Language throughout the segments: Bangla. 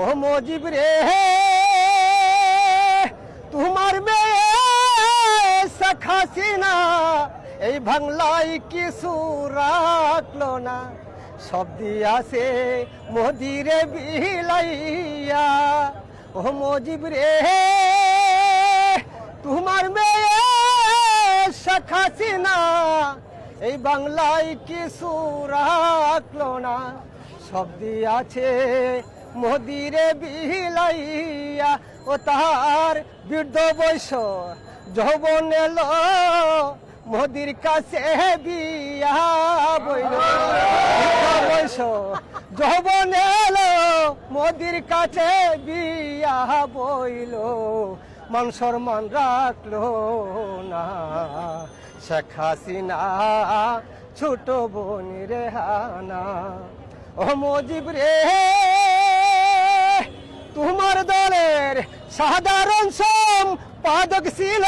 ও মুজিব রে তোমার মেয়ে শেখ হাসিনা এই বাংলায় কিছু রাখলো না, সব দিয়াছে মোদিরে বিলাইয়া। ও মুজিব রে তোমার মেয়ে শেখ হাসিনা এই বাংলায় কিছু রাখলো না, সব দিয়াছে মোদিরে বিলাইয়া। ও তাহার বৃদ্ধ বয়স যৌবন এলো মোদির কাছে বিয়া বইল, বয়স যৌবন এলো মোদির কাছে বিয়া বইল, মান সম্মান রাখলো না শেখ হাসিনা ছোট বোন রেহানা। ও মুজিব রে তোমার দলের সাধারণ সম্পাদক ছিল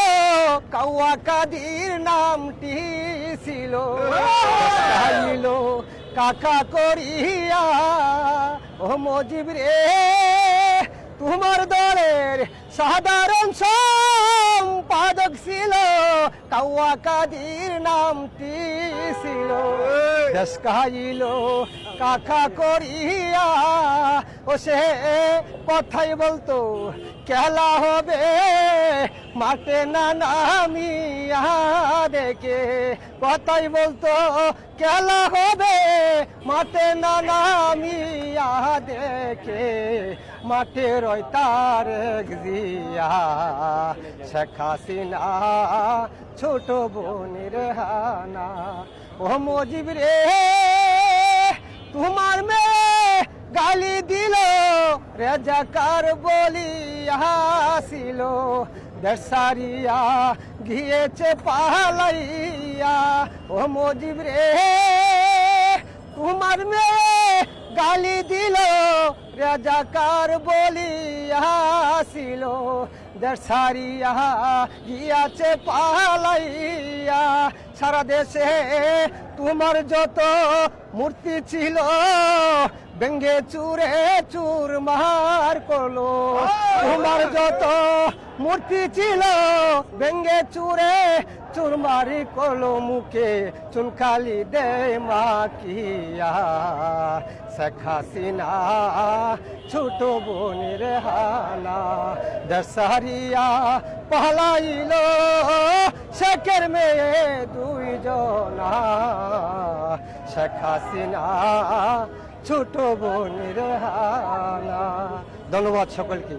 কাওয়া কাদির, নামটি ছিল কাকা করিয়া। ও মুজিব রে তোমার দলের সাধারণ সম্পাদক ছিল কাওয়া কাদির, নামটি ছিল দেশ কাহিল কাকা করিয়া। ও সে কথাই বলতো খেলা হবে মাঠে না নামিয়া দেখে, কথাই বলতো খেলা হবে মাঠে না নামিয়া দেখে, মাঠে রয় তার জিয়া শেখ হাসিনা ছোট বোন রেহানা। ও মুজিব রে তোমার মেয়ে গালি দিল রেজাকার বলিয়াছিল, দেশ সারিয়া গিয়েছে পালাইয়া। ও মুজিব রে তোমার মেয়ে গালি দিল রেজাকার বলিয়াছিল, দেশ সারিয়া গিয়াছে পালাইয়া। সারা দেশে তোমার যত মূর্তি ছিল ভেঙ্গে চুরে চুরমার করলো, তোমার যত মূর্তি ছিল ভেঙ্গে চুরে চুরমারি করলো, মুখে চুনকালি দে মাকিয়া শেখ হাসিনা ছোট বোন রেহানা। দেশারিয়া পালাইল শেখের মেয়ে দুইজনা, শেখ হাসিনা ছোট বোন রেহানা। ধন্যবাদ সকলকে।